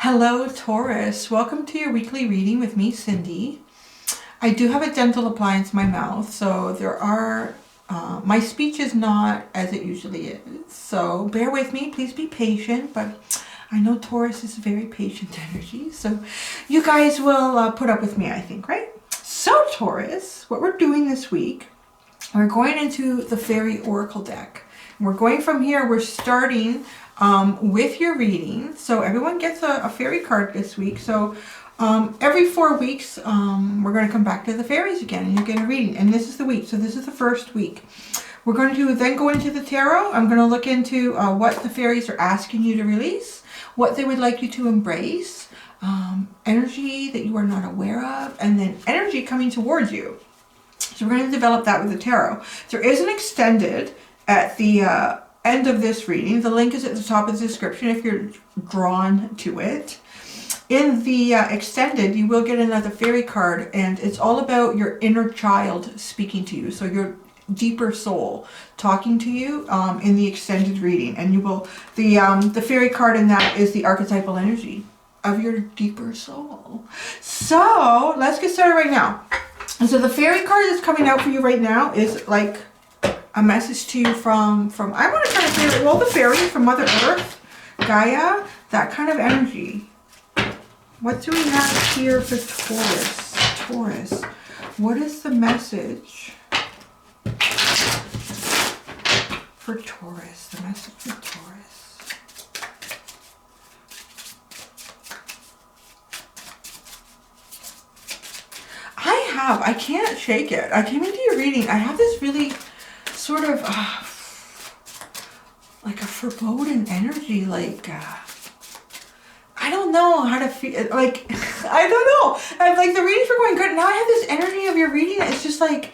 Hello Taurus, welcome to your weekly reading with me, Cindy. I do have a dental appliance in my mouth, so my speech is not as it usually is, so bear with me, please be patient, but I know Taurus is a very patient energy, so you guys will put up with me, I think, right? So Taurus, what we're doing this week, we're going into the Faery Oracle deck. We're going from here, we're starting with your reading. So everyone gets a fairy card this week. So every 4 weeks, we're going to come back to the fairies again and you get a reading. And this is the week. So this is the first week. We're going to then go into the tarot. I'm going to look into what the fairies are asking you to release, what they would like you to embrace, energy that you are not aware of, and then energy coming towards you. So we're going to develop that with the tarot. There is an extended at the end of this reading. The link is at the top of the description if you're drawn to it. In the extended, you will get another fairy card, and it's all about your inner child speaking to you. So your deeper soul talking to you in the extended reading. And you will, the fairy card in that is the archetypal energy of your deeper soul. So let's get started right now. And so the fairy card that's coming out for you right now is like a message to you from I want to kind of say, well, the fairies from Mother Earth, Gaia, that kind of energy. What do we have here for Taurus? Taurus, what is the message for Taurus? The message for Taurus. I can't shake it. I came into your reading. I have this really sort of like a foreboding energy, like I don't know how to feel, like I don't know, and like the readings were going good. Now I have this energy of your reading. It's just like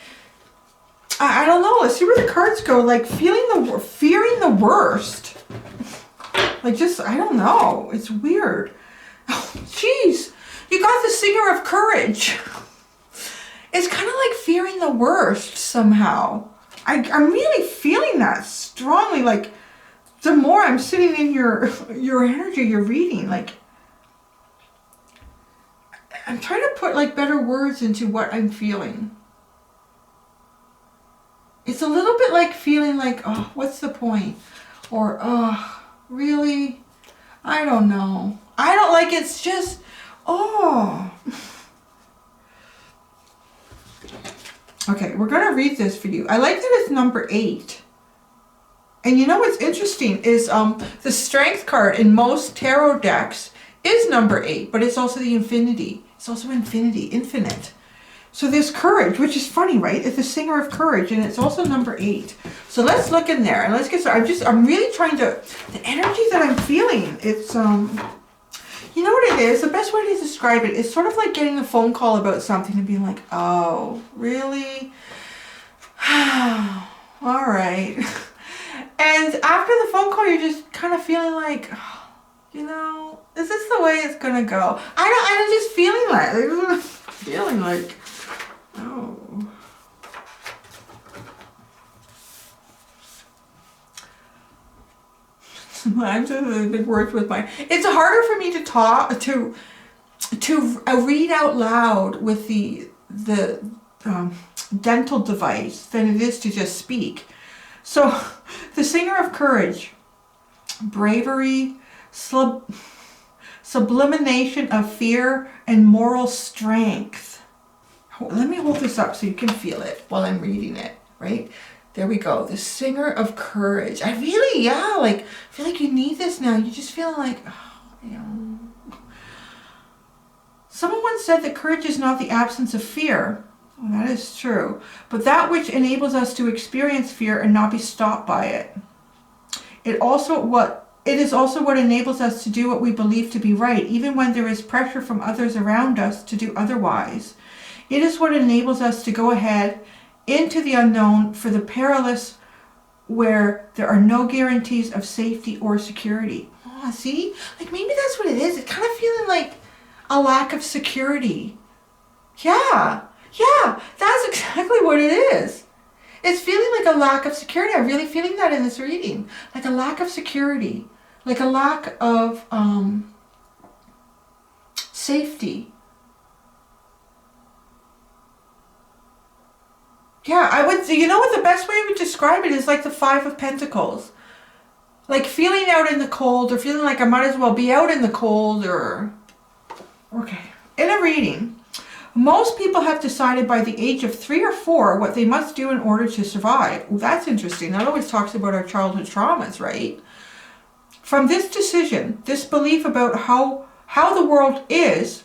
I don't know. Let's see where the cards go. Like fearing the worst, like just I don't know. It's weird. Oh jeez, you got the Singer of Courage. It's kind of like fearing the worst somehow. I'm really feeling that strongly. Like the more I'm sitting in your energy, your reading, like I'm trying to put like better words into what I'm feeling. It's a little bit like feeling like, oh, what's the point? Or, oh, really? I don't know. I don't like, it's just, oh. Okay, we're going to read this for you. I like that it's number 8. And you know what's interesting is the strength card in most tarot decks is number 8, but it's also the infinity. It's also infinity, infinite. So there's courage, which is funny, right? It's the Singer of Courage, and it's also number 8. So let's look in there and let's get started. I'm really trying to, the energy that I'm feeling, it's, you know what it is? The best way to describe it is sort of like getting a phone call about something and being like, oh, really? All right. And after the phone call, you're just kind of feeling like, oh, you know, is this the way it's going to go? I'm just feeling like, oh. I'm just big words with mine. It's harder for me to talk, to read out loud with the dental device than it is to just speak. So the Singer of Courage, bravery, sublimation of fear, and moral strength. Let me hold this up so you can feel it while I'm reading it, right? There we go. The Singer of Courage. I really, yeah, like, feel like you need this now. You just feel like, oh, you know. Someone once said that courage is not the absence of fear. Well, that is true. But that which enables us to experience fear and not be stopped by it. It is also what enables us to do what we believe to be right, even when there is pressure from others around us to do otherwise. It is what enables us to go ahead into the unknown for the perilous where there are no guarantees of safety or security. Oh, see? Like maybe that's what it is. It's kind of feeling like a lack of security. Yeah, that's exactly what it is. It's feeling like a lack of security. I'm really feeling that in this reading. Like a lack of security. Like a lack of safety. Yeah, I would, you know what the best way I would describe it is like the Five of Pentacles. Like feeling out in the cold, or feeling like I might as well be out in the cold, or... Okay. In a reading, most people have decided by the age of 3 or 4 what they must do in order to survive. Well, that's interesting. That always talks about our childhood traumas, right? From this decision, this belief about how the world is,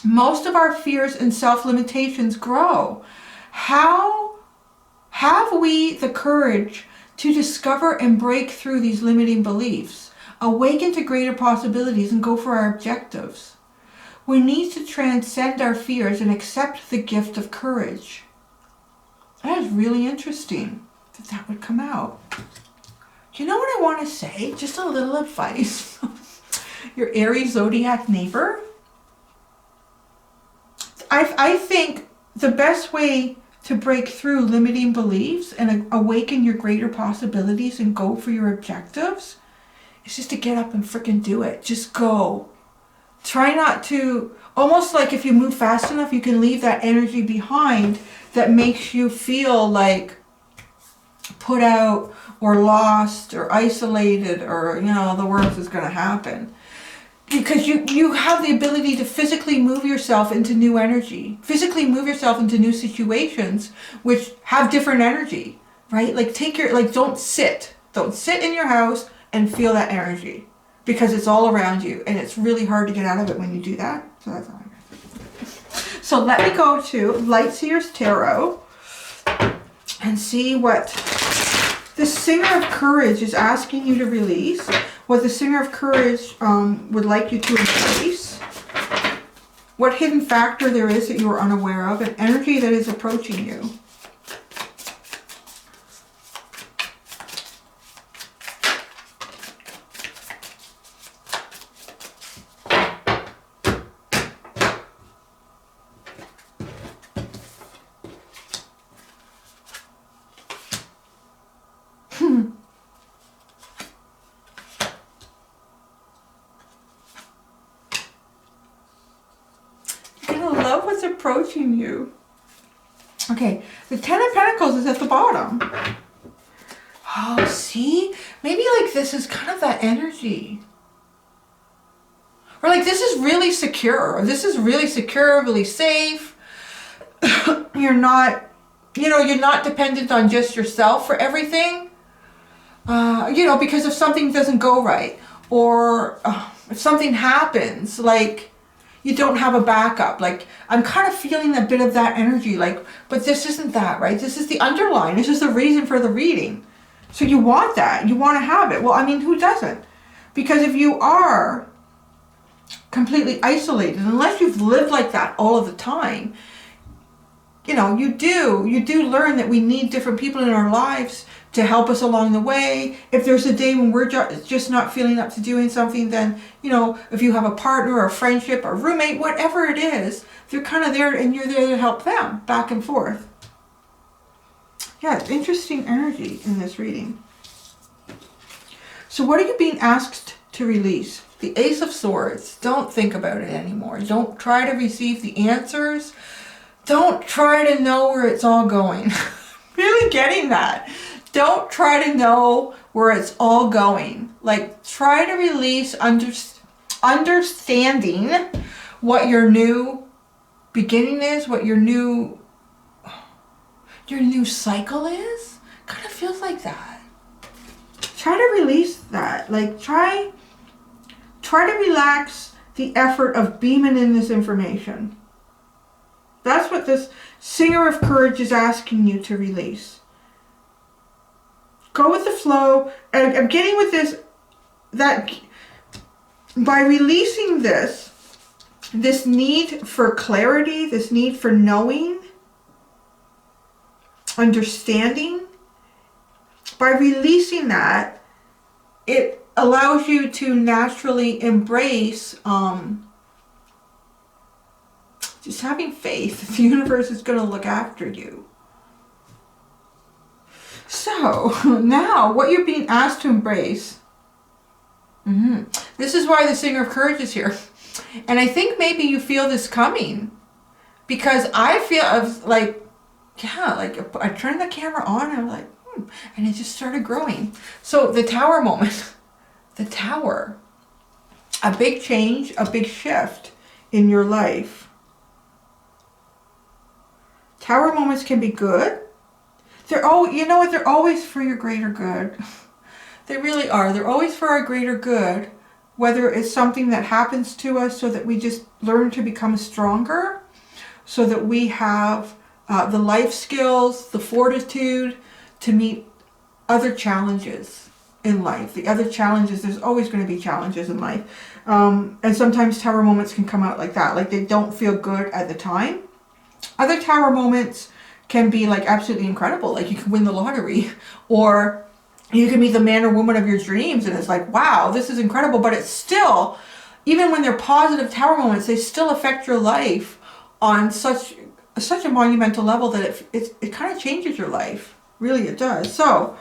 most of our fears and self-limitations grow. How have we the courage to discover and break through these limiting beliefs, awaken to greater possibilities, and go for our objectives? We need to transcend our fears and accept the gift of courage. That is really interesting that that would come out. You know what I want to say? Just a little advice. Your Aries zodiac neighbor. I think the best way to break through limiting beliefs and awaken your greater possibilities and go for your objectives is just to get up and freaking do it. Just go. Try not to, almost like if you move fast enough, you can leave that energy behind that makes you feel like put out or lost or isolated, or, you know, the worst is going to happen. Because you have the ability to physically move yourself into new energy, physically move yourself into new situations which have different energy, right? Like don't sit in your house and feel that energy, because it's all around you and it's really hard to get out of it when you do that. So that's all I got. So let me go to Lightseer's Tarot and see what the Singer of Courage is asking you to release. What the Singer of Courage would like you to embrace. What hidden factor there is that you are unaware of. An energy that is approaching you. Approaching you. Okay, the Ten of Pentacles is at the bottom. Oh, see? Maybe like this is kind of that energy. Or like this is really secure. Or this is really secure, really safe. You're not, you know, you're not dependent on just yourself for everything. You know, because if something doesn't go right, or if something happens, like, you don't have a backup. Like, I'm kind of feeling a bit of that energy, like, but this isn't that, right? This is the underline. This is the reason for the reading. So you want that. You want to have it. Well, I mean, who doesn't? Because if you are completely isolated, unless you've lived like that all of the time, you know, you do learn that we need different people in our lives to help us along the way. If there's a day when we're just not feeling up to doing something, then, you know, if you have a partner or a friendship or a roommate, whatever it is, they're kind of there and you're there to help them back and forth. Yeah, it's interesting energy in this reading. So what are you being asked to release? The Ace of Swords. Don't think about it anymore. Don't try to receive the answers. Don't try to know where it's all going. Really getting that. Don't try to know where it's all going. Like, try to release understanding what your new beginning is, what your new cycle is. Kind of feels like that. Try to release that. Like, try to relax the effort of beaming in this information. That's what this Singer of Courage is asking you to release. Go with the flow. And I'm getting with this, that by releasing this need for clarity, this need for knowing, understanding, by releasing that, it allows you to naturally embrace just having faith that the universe is going to look after you. So now what you're being asked to embrace, this is why the Singer of Courage is here. And I think maybe you feel this coming, because I feel like, yeah, like I turned the camera on and I'm like, and it just started growing. So the Tower moment, the Tower, a big change, a big shift in your life. Tower moments can be good. They're you know what? They're always for your greater good. They really are. They're always for our greater good. Whether it's something that happens to us so that we just learn to become stronger, so that we have the life skills, the fortitude to meet other challenges in life. The other challenges, there's always going to be challenges in life. And sometimes Tower moments can come out like that. Like they don't feel good at the time. Other Tower moments can be like absolutely incredible. Like you can win the lottery, or you can meet the man or woman of your dreams and it's like, wow, this is incredible. But it's still, even when they're positive Tower moments, they still affect your life on such a monumental level that it kind of changes your life. Really, it does. So,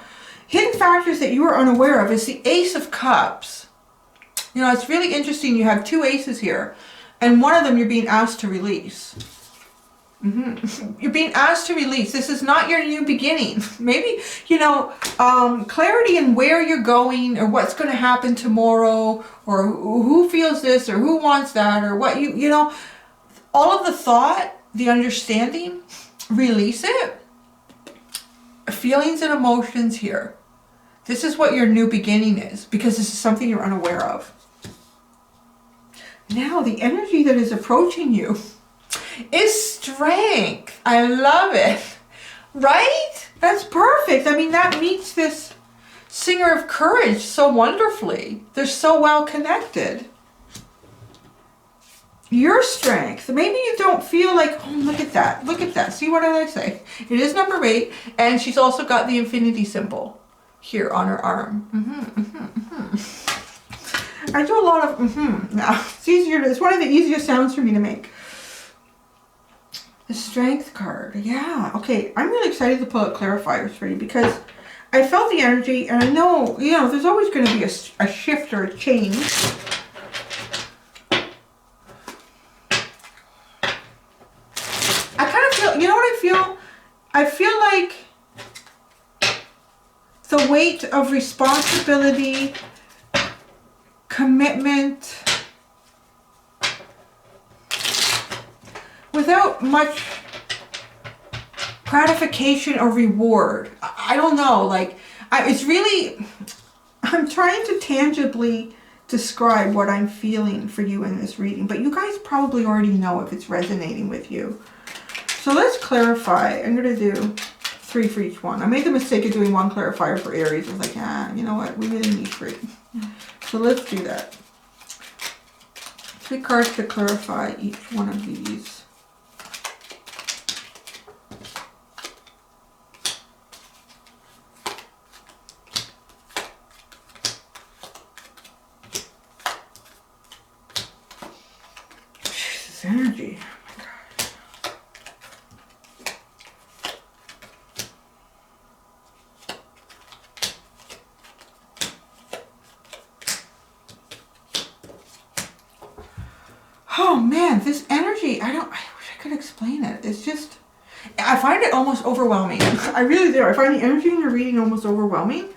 hidden factors that you are unaware of is the Ace of Cups. You know, it's really interesting. You have two aces here, and one of them you're being asked to release. You're being asked to release. This is not your new beginning. Maybe, you know, clarity in where you're going or what's going to happen tomorrow, or who feels this or who wants that, or what you know, all of the thought, the understanding, release it. Feelings and emotions here. This is what your new beginning is, because this is something you're unaware of. Now, the energy that is approaching you is strength. I love it. Right? That's perfect. I mean, that meets this Singer of Courage so wonderfully. They're so well connected. Your strength. Maybe you don't feel like, oh, look at that. Look at that. See, what did I say? It is number 8. And she's also got the infinity symbol here on her arm. I do a lot of now. It's easier. It's one of the easiest sounds for me to make. The Strength card. Yeah. Okay. I'm really excited to pull out clarifiers for you, because I felt the energy, and I know, you know, there's always going to be a shift or a change. I kind of feel, you know what I feel? I feel like the weight of responsibility, commitment, without much gratification or reward. I don't know, like, it's really, I'm trying to tangibly describe what I'm feeling for you in this reading, but you guys probably already know if it's resonating with you. So let's clarify. I'm going to do 3 for each one. I made the mistake of doing 1 clarifier for Aries. I was like, you know what? We really need 3. So let's do that. 3 cards to clarify each one of these. This energy. Oh man, this energy, I wish I could explain it. It's just, I find it almost overwhelming. I really do. I find the energy in your reading almost overwhelming.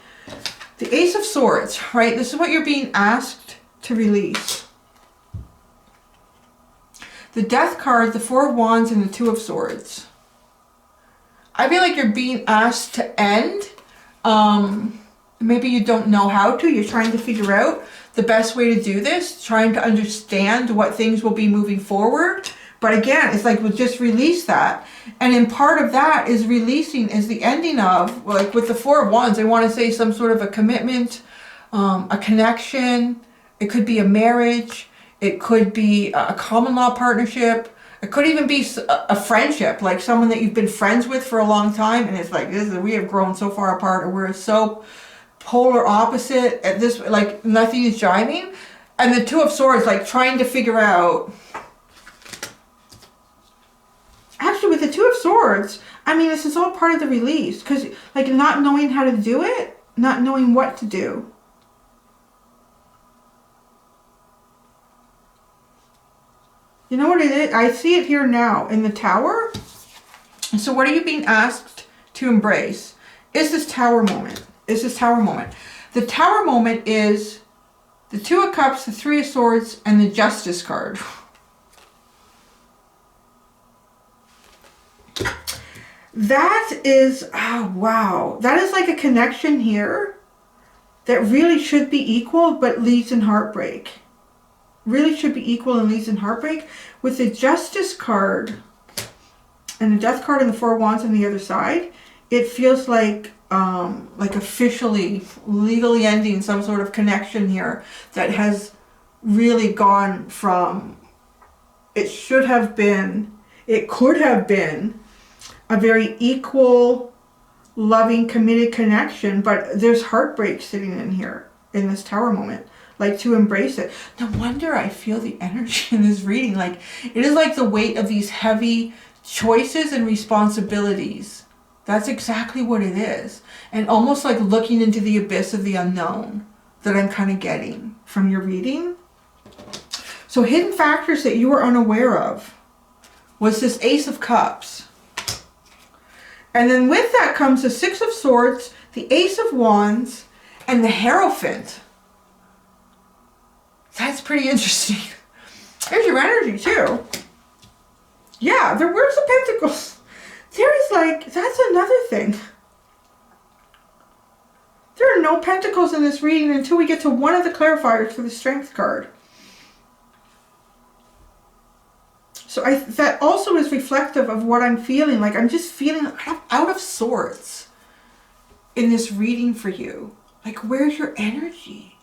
The Ace of Swords, right? This is what you're being asked to release. The Death card, the 4 of Wands, and the 2 of Swords. I feel like you're being asked to end. Maybe you don't know how to. You're trying to figure out the best way to do this, trying to understand what things will be moving forward. But again, it's like, we'll just release that. And in part of that is releasing, is the ending of, like with the 4 of Wands, I want to say some sort of a commitment, a connection. It could be a marriage. It could be a common law partnership. It could even be a friendship, like someone that you've been friends with for a long time. And it's like, we have grown so far apart, or we're so polar opposite at this, like nothing is jiving. And the 2 of Swords, like trying to figure out. Actually, with the 2 of Swords, I mean, this is all part of the release, because like not knowing how to do it, not knowing what to do. You know what it is? I see it here now in the Tower. So what are you being asked to embrace? Is this Tower moment? Is this Tower moment? The Tower moment is the Two of Cups, the Three of Swords, and the Justice card. That is, oh wow. That is like a connection here that really should be equal, but leads in heartbreak. Really should be equal and leads in heartbreak. With the Justice card and the Death card and the Four of Wands on the other side, it feels like officially, legally ending some sort of connection here that has really gone from, it should have been, it could have been a very equal, loving, committed connection, but there's heartbreak sitting in here in this Tower moment. Like, to embrace it. No wonder I feel the energy in this reading. Like, it is like the weight of these heavy choices and responsibilities. That's exactly what it is. And almost like looking into the abyss of the unknown that I'm kind of getting from your reading. So hidden factors that you were unaware of was this Ace of Cups. And then with that comes the Six of Swords, the Ace of Wands, and the Hierophant. That's pretty interesting. There's your energy too. Yeah, where's the Pentacles? There is like, that's another thing. There are no Pentacles in this reading until we get to one of the clarifiers for the Strength card. So that also is reflective of what I'm feeling. Like, I'm just feeling out of sorts in this reading for you. Like, where's your energy?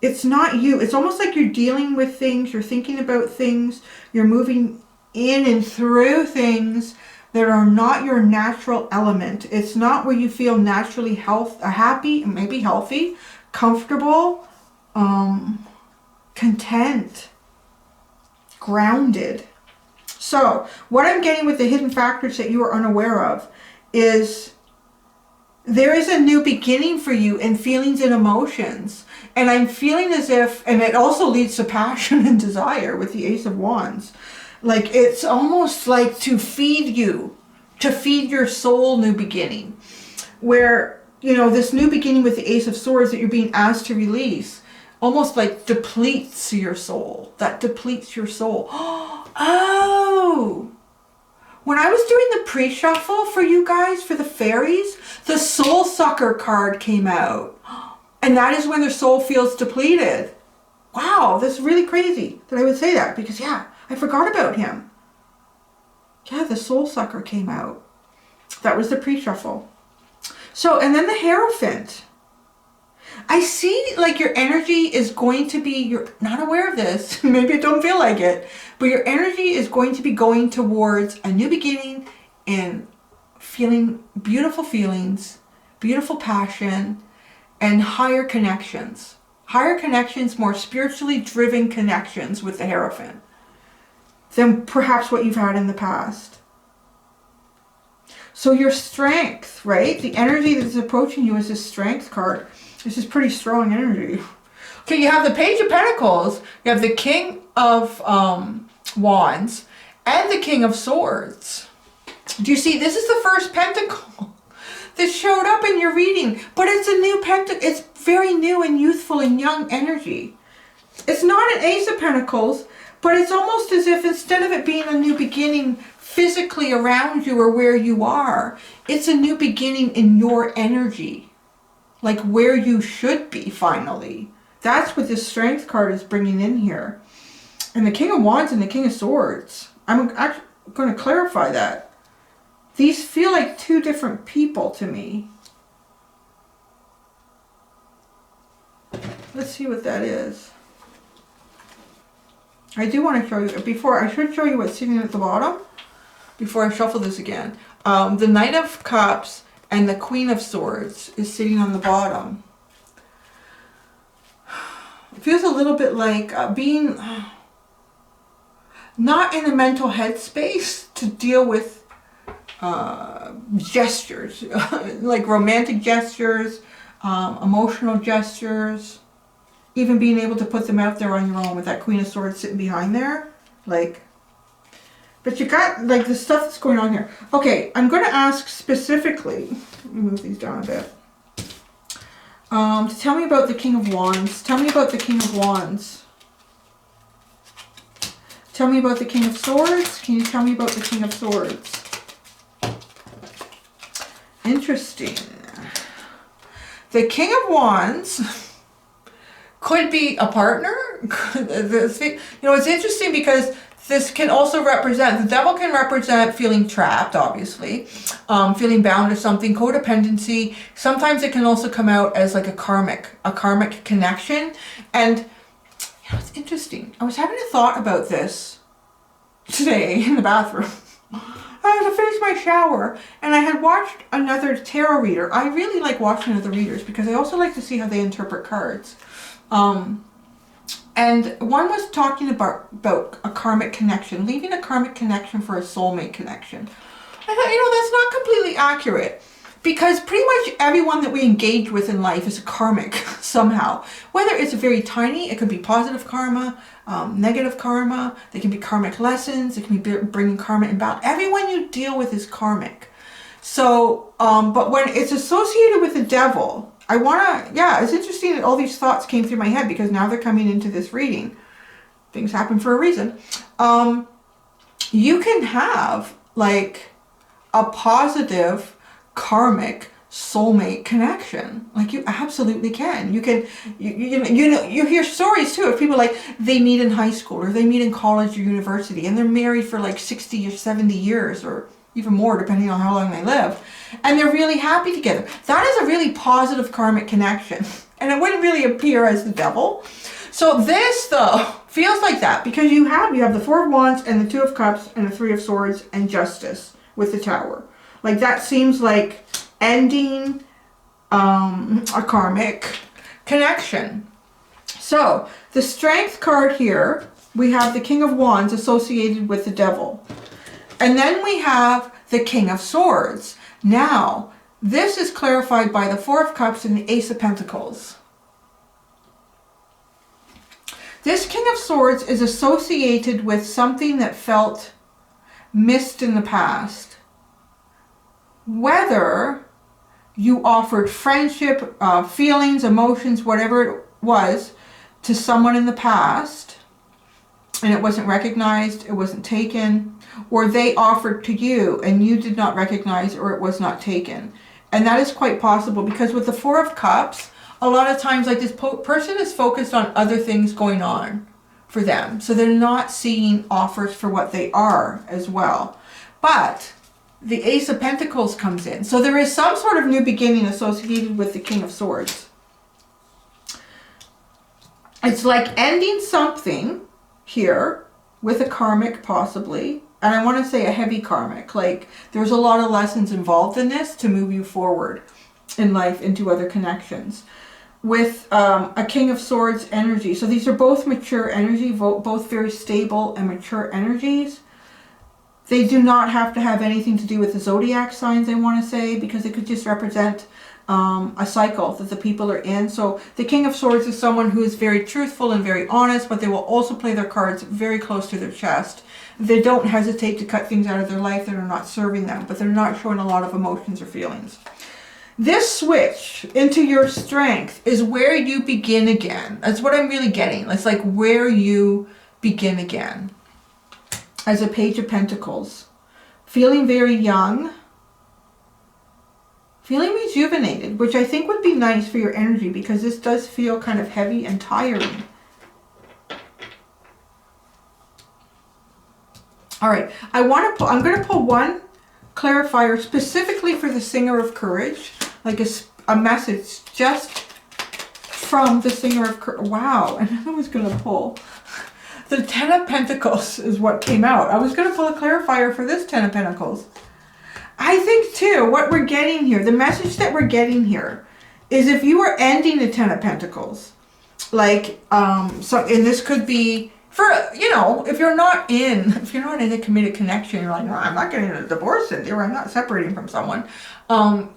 It's not you. It's almost like you're dealing with things, you're thinking about things, you're moving in and through things that are not your natural element. It's not where you feel naturally happy, maybe healthy, comfortable, content, grounded. So what I'm getting with the hidden factors that you are unaware of is there is a new beginning for you in feelings and emotions. And I'm feeling as if, and it also leads to passion and desire with the Ace of Wands. Like, it's almost like to feed you, to feed your soul new beginning. Where, you know, this new beginning with the Ace of Swords that you're being asked to release almost like depletes your soul. That depletes your soul. Oh! When I was doing the pre-shuffle for you guys, for the fairies, the Soul Sucker card came out. And that is when their soul feels depleted. Wow, that's really crazy that I would say that. Because, yeah, I forgot about him. Yeah, the Soul Sucker came out. That was the pre-shuffle. So, and then the Hierophant. I see, like, your energy is going to be, you're not aware of this. Maybe it don't feel like it. But your energy is going to be going towards a new beginning and feeling beautiful feelings, beautiful passion, and higher connections. Higher connections, more spiritually driven connections with the Hierophant than perhaps what you've had in the past. So your strength, right? The energy that's approaching you is this Strength card. This is pretty strong energy. Okay, you have the Page of Pentacles, you have the King of Wands, and the King of Swords. Do you see? This is the first pentacle that showed up in your reading, but it's a new pentacle. It's very new and youthful and young energy. It's not an Ace of Pentacles, but it's almost as if instead of it being a new beginning physically around you or where you are, it's a new beginning in your energy. Like where you should be finally. That's what this Strength card is bringing in here. And the King of Wands and the King of Swords. I'm actually going to clarify that. These feel like two different people to me. Let's see what that is. I do want to show you, I should show you what's sitting at the bottom before I shuffle this again. The Knight of Cups and the Queen of Swords is sitting on the bottom. It feels a little bit like being not in a mental headspace to deal with gestures, like romantic gestures, emotional gestures, even being able to put them out there on your own with that Queen of Swords sitting behind there. Like, but you got like the stuff that's going on here. Okay, I'm going to ask specifically, let me move these down a bit, to tell me about the King of Wands. Tell me about the King of Wands. Tell me about the King of Swords. Can you tell me about the King of Swords? Interesting. The King of Wands could be a partner. It's interesting because this can also represent, the devil can represent feeling trapped, obviously, feeling bound to something, codependency. Sometimes it can also come out as like a karmic connection. And it's interesting. I was having a thought about this today in the bathroom. I had to finish my shower and I had watched another tarot reader. I really like watching other readers because I also like to see how they interpret cards. And one was talking about a karmic connection, leaving a karmic connection for a soulmate connection. I thought, that's not completely accurate. Because pretty much everyone that we engage with in life is karmic somehow. Whether it's very tiny, it could be positive karma, negative karma. They can be karmic lessons. It can be bringing karma in balance. Everyone you deal with is karmic. So, but when it's associated with the devil, it's interesting that all these thoughts came through my head because now they're coming into this reading. Things happen for a reason. You can have like a positive karmic soulmate connection. Like you absolutely can. You can, you hear stories too of people like they meet in high school or they meet in college or university and they're married for like 60 or 70 years or even more depending on how long they live. And they're really happy together. That is a really positive karmic connection. And it wouldn't really appear as the devil. So this though feels like that because you have the Four of Wands and the Two of Cups and the Three of Swords and Justice with the Tower. Like that seems like ending a karmic connection. So the Strength card here, we have the King of Wands associated with the devil. And then we have the King of Swords. Now, this is clarified by the Four of Cups and the Ace of Pentacles. This King of Swords is associated with something that felt missed in the past. Whether you offered friendship, feelings, emotions, whatever it was, to someone in the past, and it wasn't recognized, it wasn't taken, or they offered to you and you did not recognize or it was not taken. And that is quite possible because with the Four of Cups, a lot of times like this person is focused on other things going on for them. So they're not seeing offers for what they are as well. But the Ace of Pentacles comes in. So there is some sort of new beginning associated with the King of Swords. It's like ending something here with a karmic possibly. And I want to say a heavy karmic. Like there's a lot of lessons involved in this to move you forward in life into other connections. With a King of Swords energy. So these are both mature energy, both very stable and mature energies. They do not have to have anything to do with the zodiac signs, I want to say, because they could just represent a cycle that the people are in. So the King of Swords is someone who is very truthful and very honest, but they will also play their cards very close to their chest. They don't hesitate to cut things out of their life that are not serving them, but they're not showing a lot of emotions or feelings. This switch into your strength is where you begin again. That's what I'm really getting. It's like where you begin again. As a Page of Pentacles. Feeling very young. Feeling rejuvenated, which I think would be nice for your energy because this does feel kind of heavy and tiring. All right, I'm going to pull one clarifier specifically for the Singer of Courage, like a message just from the Singer of Courage. Wow, and I was going to pull. The Ten of Pentacles is what came out. I was going to pull a clarifier for this Ten of Pentacles. I think too, what we're getting here, the message that we're getting here is if you are ending the Ten of Pentacles, like, and this could be for, if you're not in a committed connection, you're like, no, I'm not getting a divorce, or I'm not separating from someone.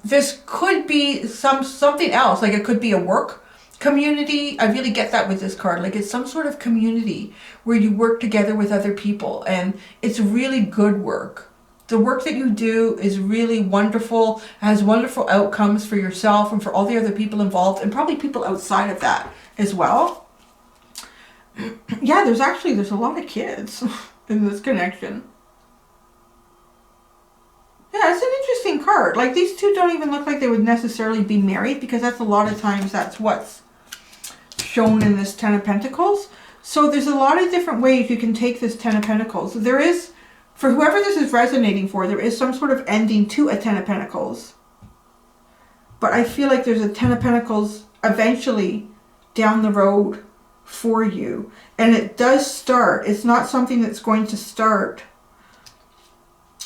This could be something else, like it could be a work Community, I really get that with this card. Like it's some sort of community where you work together with other people, and it's really good work. The work that you do is really wonderful, has wonderful outcomes for yourself and for all the other people involved, and probably people outside of that as well. Yeah, there's a lot of kids in this connection. Yeah, it's an interesting card. Like these two don't even look like they would necessarily be married, because that's a lot of times that's what's shown in this Ten of Pentacles. So there's a lot of different ways you can take this Ten of Pentacles. There is, for whoever this is resonating for, there is some sort of ending to a Ten of Pentacles. But I feel like there's a Ten of Pentacles eventually down the road for you. And it does start. It's not something that's going to start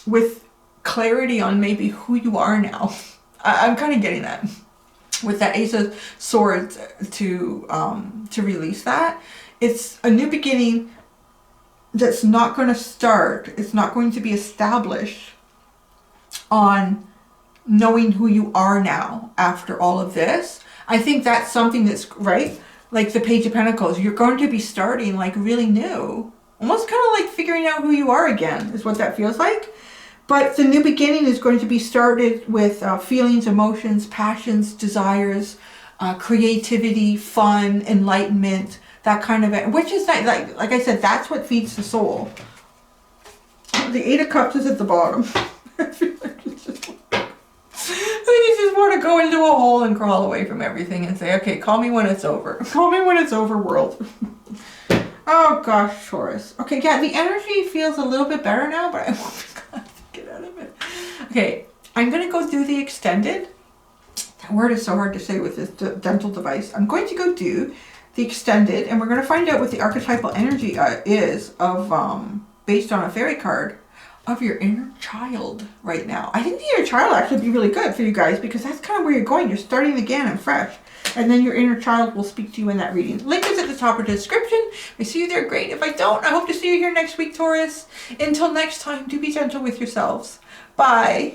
with clarity on maybe who you are now. I'm kind of getting that with that Ace of Swords to release that. It's a new beginning that's not going to start. It's not going to be established on knowing who you are now after all of this. I think that's something that's right. Like the Page of Pentacles, you're going to be starting like really new. Almost kind of like figuring out who you are again is what that feels like. But the new beginning is going to be started with feelings, emotions, passions, desires, creativity, fun, enlightenment, that kind of it. Which is like I said, that's what feeds the soul. The Eight of Cups is at the bottom. I feel like you just want to go into a hole and crawl away from everything and say, okay, call me when it's over. Call me when it's over, world. Oh gosh, Taurus. Okay, yeah, the energy feels a little bit better now, but I won't be glad to get out of it. Okay, I'm going to go do the extended. That word is so hard to say with this dental device. I'm going to go do the extended, and we're going to find out what the archetypal energy is of, based on a fairy card, of your inner child right now. I think the inner child actually would be really good for you guys, because that's kind of where you're going. You're starting again and fresh. And then your inner child will speak to you in that reading. Link is at the top of the description. If I see you there, great. If I don't, I hope to see you here next week, Taurus. Until next time, do be gentle with yourselves. Bye.